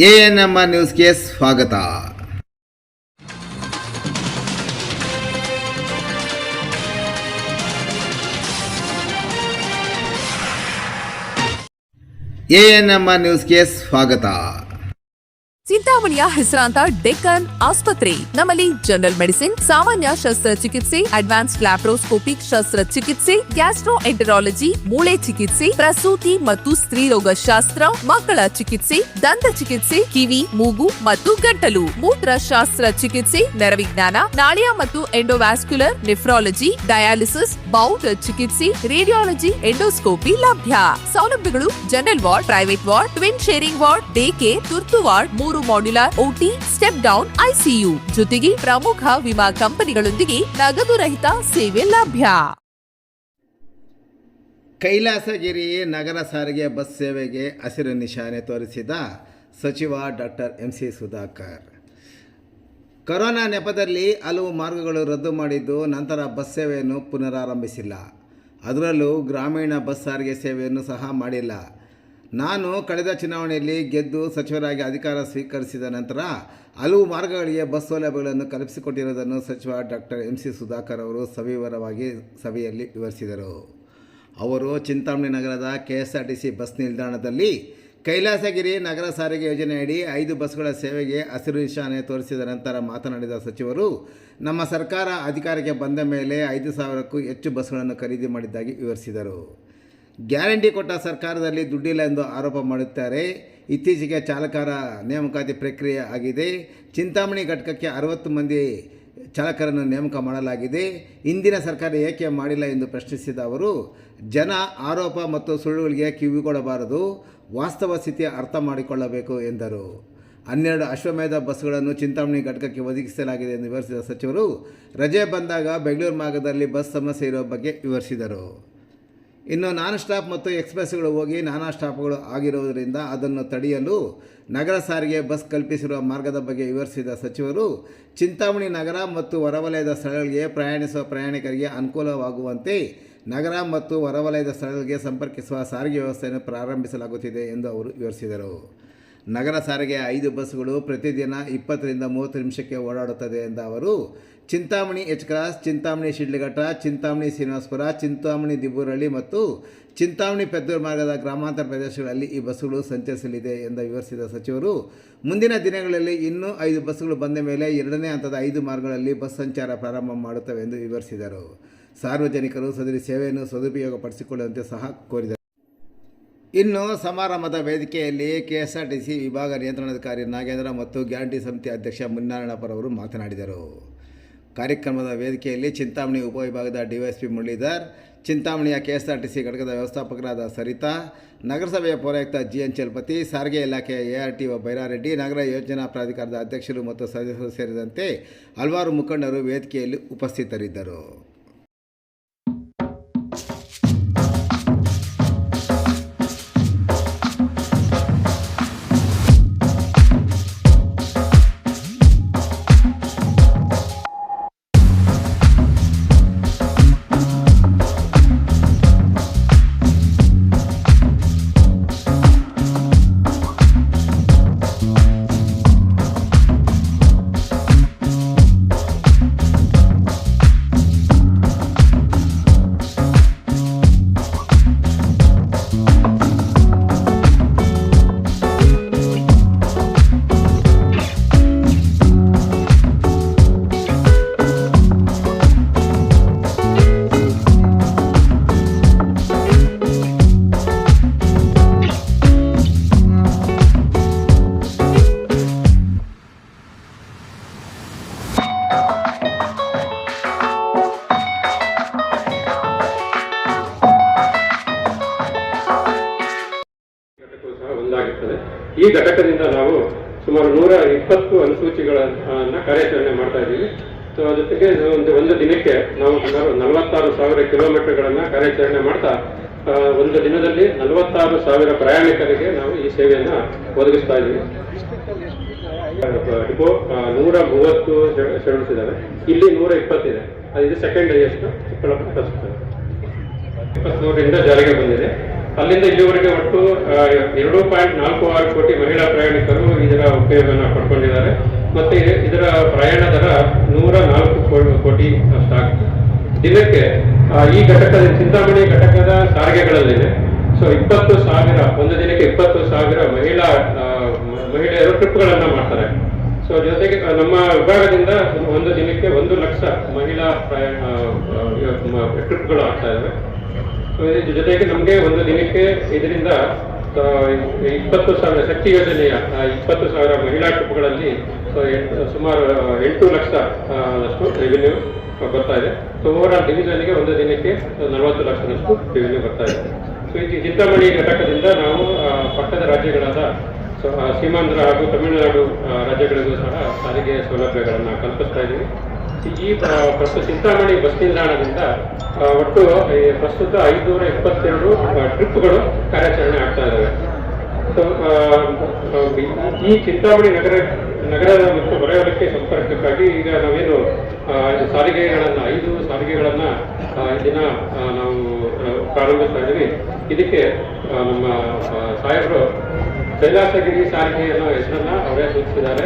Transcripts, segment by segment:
ANMR ನ್ಯೂಸ್ಗೆ ಸ್ವಾಗತ. ANMR ನ್ಯೂಸ್ಗೆ ಸ್ವಾಗತ. ಚಿಂತಾಮಣಿಯ ಹೆಸರಾಂತ ಡೆಕ್ಕನ್ ಆಸ್ಪತ್ರೆ. ನಮ್ಮಲ್ಲಿ ಜನರಲ್ ಮೆಡಿಸಿನ್, ಸಾಮಾನ್ಯ ಶಸ್ತ್ರಚಿಕಿತ್ಸೆ, ಅಡ್ವಾನ್ಸ್ ಲ್ಯಾಪ್ರೋಸ್ಕೋಪಿಕ್ ಶಸ್ತ್ರಚಿಕಿತ್ಸೆ, ಗ್ಯಾಸ್ಟ್ರೋಎಂಟರಾಲಜಿ, ಮೂಳೆ ಚಿಕಿತ್ಸೆ, ಪ್ರಸೂತಿ ಮತ್ತು ಸ್ತ್ರೀರೋಗ ಶಾಸ್ತ್ರ, ಮಕ್ಕಳ ಚಿಕಿತ್ಸೆ, ದಂತ ಚಿಕಿತ್ಸೆ, ಕಿವಿ, ಮೂಗು ಮತ್ತು ಗಂಟಲು, ಮೂತ್ರಶಾಸ್ತ್ರ ಚಿಕಿತ್ಸೆ, ನರವಿಜ್ಞಾನ, ನಾಳಿಯ ಮತ್ತು ಎಂಡೋವ್ಯಾಸ್ಕ್ಯುಲರ್, ನೆಫ್ರಾಲಜಿ, ಡಯಾಲಿಸಿಸ್, ಬೌಲ್ ಚಿಕಿತ್ಸೆ, ರೇಡಿಯಾಲಜಿ, ಎಂಡೋಸ್ಕೋಪಿ ಲಭ್ಯ. ಸೌಲಭ್ಯಗಳು: general ward, private ward, twin sharing ward, day care, ತುರ್ತು ward, 3 modular OT, step down ICU, ಜೊತೆಗೆ ಪ್ರಮುಖ ವಿಮಾ ಕಂಪನಿಗಳೊಂದಿಗೆ ನಗದು ರಹಿತ ಸೇವೆ ಲಭ್ಯ. ಕೈಲಾಸಗಿರಿ ನಗರ ಸಾರಿಗೆ ಬಸ್ ಸೇವೆಗೆ ಹಸಿರು ನಿಶಾನೆ ತೋರಿಸಿದ ಸಚಿವ ಡಾಕ್ಟರ್ ಎಂಸಿ ಸುಧಾಕರ್. ಕೊರೋನಾ ನೆಪದಲ್ಲಿ ಹಲವು ಮಾರ್ಗಗಳು ರದ್ದು ಮಾಡಿದ್ದು, ನಂತರ ಬಸ್ ಸೇವೆಯನ್ನು ಪುನರಾರಂಭಿಸಿಲ್ಲ. ಅದರಲ್ಲೂ ಗ್ರಾಮೀಣ ಬಸ್ ಸಾರಿಗೆ ಸೇವೆಯನ್ನು ಸಹ ಮಾಡಿಲ್ಲ. ನಾನು ಕಳೆದ ಚುನಾವಣೆಯಲ್ಲಿ ಗೆದ್ದು ಸಚಿವರಾಗಿ ಅಧಿಕಾರ ಸ್ವೀಕರಿಸಿದ ನಂತರ ಹಲವು ಮಾರ್ಗಗಳಿಗೆ ಬಸ್ ಸೌಲಭ್ಯಗಳನ್ನು ಕಲ್ಪಿಸಿಕೊಟ್ಟಿರುವುದನ್ನು ಸಚಿವ ಡಾಕ್ಟರ್ ಎಂಸಿ ಸುಧಾಕರ್ ಅವರು ಸವಿವರವಾಗಿ ಸಭೆಯಲ್ಲಿ ವಿವರಿಸಿದರು. ಅವರು ಚಿಂತಾಮಣಿ ನಗರದ ಕೆಎಸ್ಆರ್ಟಿಸಿ ಬಸ್ ನಿಲ್ದಾಣದಲ್ಲಿ ಕೈಲಾಸಗಿರಿ ನಗರ ಸಾರಿಗೆ ಯೋಜನೆಯಡಿ 5 ಬಸ್ಗಳ ಸೇವೆಗೆ ಹಸಿರು ನಿಶಾನೆ ತೋರಿಸಿದ ನಂತರ ಮಾತನಾಡಿದ ಸಚಿವರು, ನಮ್ಮ ಸರ್ಕಾರ ಅಧಿಕಾರಕ್ಕೆ ಬಂದ ಮೇಲೆ 5,000ಕ್ಕೂ ಹೆಚ್ಚು ಬಸ್ಗಳನ್ನು ಖರೀದಿ ಮಾಡಿದ್ದಾಗಿ ವಿವರಿಸಿದರು. ಗ್ಯಾರಂಟಿ ಕೊಟ್ಟ ಸರ್ಕಾರದಲ್ಲಿ ದುಡ್ಡಿಲ್ಲ ಎಂದು ಆರೋಪ ಮಾಡುತ್ತಾರೆ. ಇತ್ತೀಚೆಗೆ ಚಾಲಕರ ನೇಮಕಾತಿ ಪ್ರಕ್ರಿಯೆ ಆಗಿದೆ. ಚಿಂತಾಮಣಿ ಘಟಕಕ್ಕೆ 60 ಮಂದಿ ಚಾಲಕರನ್ನು ನೇಮಕ ಮಾಡಲಾಗಿದೆ. ಇಂದಿನ ಸರ್ಕಾರ ಏಕೆ ಮಾಡಿಲ್ಲ ಎಂದು ಪ್ರಶ್ನಿಸಿದ ಅವರು, ಜನ ಆರೋಪ ಮತ್ತು ಸುಳ್ಳುಗಳಿಗೆ ಕಿವಿಗೊಡಬಾರದು, ವಾಸ್ತವ ಸ್ಥಿತಿ ಅರ್ಥ ಮಾಡಿಕೊಳ್ಳಬೇಕು ಎಂದರು. 12 ಅಶ್ವಮೇಧ ಬಸ್ಗಳನ್ನು ಚಿಂತಾಮಣಿ ಘಟಕಕ್ಕೆ ಒದಗಿಸಲಾಗಿದೆ ಎಂದು ವಿವರಿಸಿದ ಸಚಿವರು, ರಜೆ ಬಂದಾಗ ಬೆಂಗಳೂರು ಮಾರ್ಗದಲ್ಲಿ ಬಸ್ ಸಮಸ್ಯೆ ಇರುವ ಬಗ್ಗೆ ವಿವರಿಸಿದರು. ಇನ್ನು ನಾನ್ ಸ್ಟಾಪ್ ಮತ್ತು ಎಕ್ಸ್ಪ್ರೆಸ್ಗಳು ಹೋಗಿ ನಾನಾ ಸ್ಟಾಪ್ಗಳು ಆಗಿರುವುದರಿಂದ ಅದನ್ನು ತಡೆಯಲು ನಗರ ಸಾರಿಗೆ ಬಸ್ ಕಲ್ಪಿಸಿರುವ ಮಾರ್ಗದ ಬಗ್ಗೆ ವಿವರಿಸಿದ ಸಚಿವರು, ಚಿಂತಾಮಣಿ ನಗರ ಮತ್ತು ಹೊರವಲಯದ ಸ್ಥಳಗಳಿಗೆ ಪ್ರಯಾಣಿಸುವ ಪ್ರಯಾಣಿಕರಿಗೆ ಅನುಕೂಲವಾಗುವಂತೆ ನಗರ ಮತ್ತು ಹೊರವಲಯದ ಸ್ಥಳಗಳಿಗೆ ಸಂಪರ್ಕಿಸುವ ಸಾರಿಗೆ ವ್ಯವಸ್ಥೆಯನ್ನು ಪ್ರಾರಂಭಿಸಲಾಗುತ್ತಿದೆ ಎಂದು ಅವರು ವಿವರಿಸಿದರು. ನಗರ ಸಾರಿಗೆ 5 ಬಸ್ಗಳು ಪ್ರತಿದಿನ 20 ರಿಂದ 30 ನಿಮಿಷಕ್ಕೆ ಓಡಾಡುತ್ತದೆ ಎಂದ ಅವರು, ಚಿಂತಾಮಣಿ ಎಚ್ ಕ್ರಾಸ್, ಚಿಂತಾಮಣಿ ಶಿಡ್ಲಘಟ್ಟ, ಚಿಂತಾಮಣಿ ಶ್ರೀನಿವಾಸಪುರ, ಚಿಂತಾಮಣಿ ದಿಬ್ಬೂರಹಳ್ಳಿ ಮತ್ತು ಚಿಂತಾಮಣಿ ಪೆದ್ದೂರು ಮಾರ್ಗದ ಗ್ರಾಮಾಂತರ ಪ್ರದೇಶಗಳಲ್ಲಿ ಈ ಬಸ್ಸುಗಳು ಸಂಚರಿಸಲಿದೆ ಎಂದು ವಿವರಿಸಿದ ಸಚಿವರು, ಮುಂದಿನ ದಿನಗಳಲ್ಲಿ ಇನ್ನೂ 5 ಬಸ್ಸುಗಳು ಬಂದ ಮೇಲೆ 2ನೇ ಹಂತದ 5 ಮಾರ್ಗಗಳಲ್ಲಿ ಬಸ್ ಸಂಚಾರ ಪ್ರಾರಂಭ ಮಾಡುತ್ತವೆ ಎಂದು ವಿವರಿಸಿದರು. ಸಾರ್ವಜನಿಕರು ಸದರಿ ಸೇವೆಯನ್ನು ಸದುಪಯೋಗಪಡಿಸಿಕೊಳ್ಳುವಂತೆ ಸಹ ಕೋರಿದರು. ಇನ್ನು ಸಮಾರಂಭದ ವೇದಿಕೆಯಲ್ಲಿ ಕೆಎಸ್ಆರ್ಟಿಸಿ ವಿಭಾಗ ನಿಯಂತ್ರಣಾಧಿಕಾರಿ ನಾಗೇಂದ್ರ ಮತ್ತು ಗ್ಯಾರಂಟಿ ಸಮಿತಿ ಅಧ್ಯಕ್ಷ ಮುನಿನಾರಾಯಣಪ್ಪರವರು ಮಾತನಾಡಿದರು. ಕಾರ್ಯಕ್ರಮದ ವೇದಿಕೆಯಲ್ಲಿ ಚಿಂತಾಮಣಿ ಉಪವಿಭಾಗದ ಡಿವೈಎಸ್ಪಿ ಮುರಳೀಧರ್, ಚಿಂತಾಮಣಿಯ ಕೆಎಸ್ಆರ್ಟಿಸಿ ಘಟಕದ ವ್ಯವಸ್ಥಾಪಕರಾದ ಸರಿತಾ, ನಗರಸಭೆಯ ಪೌರಾಯುಕ್ತ ಜಿಎನ್ ಚಲಪತಿ, ಸಾರಿಗೆ ಇಲಾಖೆಯ ಎಆರ್ಟಿಒ ಬೈರಾರೆಡ್ಡಿ, ನಗರ ಯೋಜನಾ ಪ್ರಾಧಿಕಾರದ ಅಧ್ಯಕ್ಷರು ಮತ್ತು ಸದಸ್ಯರು ಸೇರಿದಂತೆ ಹಲವಾರು ಮುಖಂಡರು ವೇದಿಕೆಯಲ್ಲಿ ಉಪಸ್ಥಿತರಿದ್ದರು. ಈ ಘಟಕದಿಂದ ನಾವು ಸುಮಾರು 120 ಅನುಸೂಚಿಗಳನ್ನು ಕಾರ್ಯಾಚರಣೆ ಮಾಡ್ತಾ ಇದ್ದೀವಿ. ಸೊ ಜೊತೆಗೆ ಒಂದು ದಿನಕ್ಕೆ ನಾವು ಸುಮಾರು 46,000 ಕಿಲೋಮೀಟರ್ಗಳನ್ನು ಕಾರ್ಯಾಚರಣೆ ಮಾಡ್ತಾ ಒಂದು ದಿನದಲ್ಲಿ 46,000 ಪ್ರಯಾಣಿಕರಿಗೆ ನಾವು ಈ ಸೇವೆಯನ್ನು ಒದಗಿಸ್ತಾ ಇದ್ದೀವಿ. ಡಿಪೋ 130 ಶೆಡ್ಯೂಲ್ಸ್ ಇದ್ದಾವೆ, ಇಲ್ಲಿ 120 ಇದೆ. ಇದು ಸೆಕೆಂಡ್ ಹೈಯೆಸ್ಟ್, ಚಿಕ್ಕಬಳ್ಳಾಪುರ ಫಸ್ಟ್. 23ರಿಂದ ಜಾರಿಗೆ ಬಂದಿದೆ. ಅಲ್ಲಿಂದ ಇಲ್ಲಿವರೆಗೆ ಒಟ್ಟು 2.46 ಕೋಟಿ ಮಹಿಳಾ ಪ್ರಯಾಣಿಕರು ಇದರ ಉಪಯೋಗವನ್ನು ಪಡ್ಕೊಂಡಿದ್ದಾರೆ. ಮತ್ತೆ ಇದರ ಪ್ರಯಾಣ ದರ 104 ಕೋಟಿ ಅಷ್ಟಾಗ್ತದೆ ದಿನಕ್ಕೆ. ಈ ಘಟಕದ ಚಿಂತಾಮಣಿ ಘಟಕದ ಸಾರಿಗೆಗಳಲ್ಲಿದೆ. ಸೊ 20,000 ಒಂದು ದಿನಕ್ಕೆ 20,000 ಮಹಿಳೆಯರು ಟ್ರಿಪ್ಗಳನ್ನು ಮಾಡ್ತಾರೆ. ಸೊ ಜೊತೆಗೆ ನಮ್ಮ ವಿಭಾಗದಿಂದ ಒಂದು ದಿನಕ್ಕೆ 1 ಲಕ್ಷ ಮಹಿಳಾ ಟ್ರಿಪ್ಗಳು ಆಗ್ತಾ ಇದ್ದಾವೆ. ಸೊ ಇದ್ರ ಜೊತೆಗೆ ನಮಗೆ ಒಂದು ದಿನಕ್ಕೆ ಇದರಿಂದ 20,000 ಶಕ್ತಿ ಯೋಜನೆಯ 20,000 ಮಹಿಳಾ ಟ್ರಿಪ್ಗಳಲ್ಲಿ ಸುಮಾರು 8 ಲಕ್ಷ ಅಷ್ಟು ರೆವಿನ್ಯೂ ಬರ್ತಾ ಇದೆ. ಸೊ ಓವರಾಲ್ ಡಿವಿಷನ್ಗೆ ಒಂದು ದಿನಕ್ಕೆ 40 ಲಕ್ಷದಷ್ಟು ರೆವಿನ್ಯೂ ಬರ್ತಾ ಇದೆ. ಸೊ ಈ ಚಿಂತಾಮಣಿ ಘಟಕದಿಂದ ನಾವು ಪಕ್ಕದ ರಾಜ್ಯಗಳಾದ ಸೀಮಾಂಧ್ರ ಹಾಗೂ ತಮಿಳುನಾಡು ರಾಜ್ಯಗಳಿಗೂ ಸಹ ಸಾರಿಗೆ ಸೌಲಭ್ಯಗಳನ್ನು ಕಲ್ಪಿಸ್ತಾ ಇದ್ದೀವಿ. ಈ ಪ್ರಸ್ತುತ ಚಿಂತಾಮಣಿ ಬಸ್ ನಿಲ್ದಾಣದಿಂದ ಒಟ್ಟು ಪ್ರಸ್ತುತ 522 ಟ್ರಿಪ್ಗಳು ಕಾರ್ಯಾಚರಣೆ ಆಗ್ತಾ ಇದ್ದಾವೆ. ಸೊ ಈ ಚಿಂತಾಮಣಿ ನಗರದ ಮತ್ತು ಹೊರವಲಯಕ್ಕೆ ಸಂಪರ್ಕಕ್ಕಾಗಿ ಈಗ ನಾವೇನು ಸಾರಿಗೆಗಳನ್ನು 5 ಸಾರಿಗೆಗಳನ್ನು ದಿನ ನಾವು ಪ್ರಾರಂಭಿಸ್ತಾ ಇದ್ದೀವಿ. ಇದಕ್ಕೆ ನಮ್ಮ ಸಾಹೇಬರು ಕೈಲಾಸಗಿರಿ ಸಾರಿಗೆ ಅನ್ನೋ ಹೆಸರನ್ನ ಅವರೇ ಸೂಚಿಸಿದ್ದಾರೆ.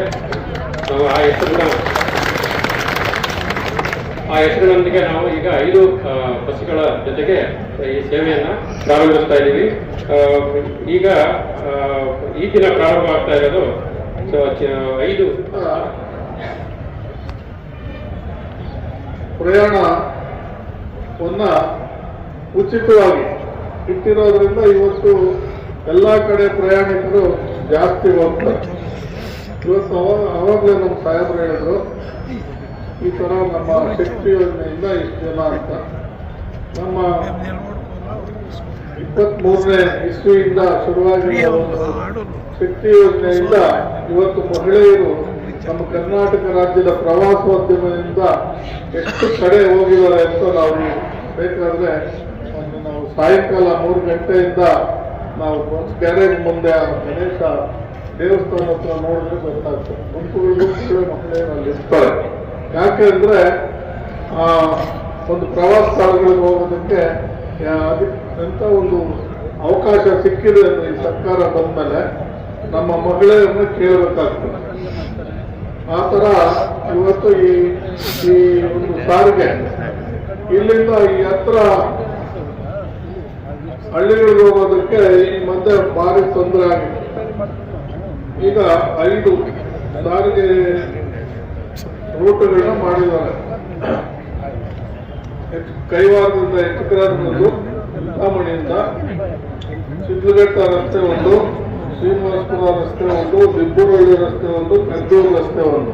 ನಾವು ಆ ಹೆಸರಿನೊಂದಿಗೆ ನಾವು ಈಗ 5 ಬಸ್ಗಳ ಜೊತೆಗೆ ಈ ಸೇವೆಯನ್ನ ಪ್ರಾರಂಭಿಸ್ತಾ ಇದ್ದೀವಿ. ಈಗ ಈ ದಿನ ಪ್ರಾರಂಭ ಆಗ್ತಾ ಇರೋದು 5 ಪ್ರಯಾಣವನ್ನ ಉಚಿತವಾಗಿ ಇಟ್ಟಿರೋದ್ರಿಂದ ಇವತ್ತು ಎಲ್ಲ ಕಡೆ ಪ್ರಯಾಣಿಕರು ಜಾಸ್ತಿ ಹೋಗ್ತಾರೆ. ಇವತ್ತು ಅವಾಗಲೇ ನಮ್ಮ ಸಾಹೇಬರು ಹೇಳಿದ್ರು ಈ ಥರ ನಮ್ಮ ಶಕ್ತಿ ಯೋಜನೆಯಿಂದ ಇಷ್ಟು ಜನ ಅಂತ. ನಮ್ಮ 23ನೇ ಇಸ್ವಿಯಿಂದ ಶುರುವಾಗಿರುವ ಶಕ್ತಿ ಯೋಜನೆಯಿಂದ ಇವತ್ತು ಮಹಿಳೆಯರು ನಮ್ಮ ಕರ್ನಾಟಕ ರಾಜ್ಯದ ಪ್ರವಾಸೋದ್ಯಮದಿಂದ ಎಷ್ಟು ಕಡೆ ಹೋಗಿದ್ದಾರೆ ಅಂತ ನಾವು ಬೇಕಾದ್ರೆ ನಾವು ಸಾಯಂಕಾಲ 3 ಗಂಟೆಯಿಂದ ನಾವು ಬಸ್ ಗ್ಯಾರೇಜ್ ಮುಂದೆ ಗಣೇಶ ದೇವಸ್ಥಾನ ಹತ್ರ ನೋಡಿದ್ರೆ ಗೊತ್ತಾಗ್ತದೆ. ಗುಂಪುಗಳು ಮಹಿಳೆಯರು ಅಲ್ಲಿ ಇರ್ತಾರೆ. ಯಾಕೆಂದ್ರೆ ಒಂದು ಪ್ರವಾಸ ಸ್ಥಳಗಳಿಗೆ ಹೋಗೋದಕ್ಕೆ ಅದಕ್ಕೆಂತ ಒಂದು ಅವಕಾಶ ಸಿಕ್ಕಿದೆ. ಈ ಸರ್ಕಾರ ಬಂದ್ಮೇಲೆ ನಮ್ಮ ಮಹಿಳೆಯರನ್ನ ಕೇಳಬೇಕಾಗ್ತದೆ. ಆ ಥರ ಇವತ್ತು ಈ ಒಂದು ಸಾರಿಗೆ ಇಲ್ಲಿಂದ ಈ ಹತ್ರ ಹಳ್ಳಿಗಳಿಗೆ ಹೋಗೋದಕ್ಕೆ ಈ ಮಧ್ಯೆ ಭಾರಿ ತೊಂದರೆ ಆಗಿದೆ. ಈಗ 5 ಸಾರಿಗೆ ರೂಟ್ಗಳನ್ನ ಮಾಡಿದ್ದಾರೆ. ಕೈವಾರದಿಂದ ಹೆಚ್ಚುಕರಾದದ್ದು, ಚಿಂತಾಮಣಿಯಿಂದ ಶಿಡ್ಲಘಟ್ಟ ರಸ್ತೆ ಒಂದು, ಶ್ರೀನಿವಾಸಪುರ ರಸ್ತೆ ಒಂದು, ದಿಬ್ಬೂರಹಳ್ಳಿ ರಸ್ತೆ ಒಂದು, ಕದ್ದೂರು ರಸ್ತೆ ಒಂದು.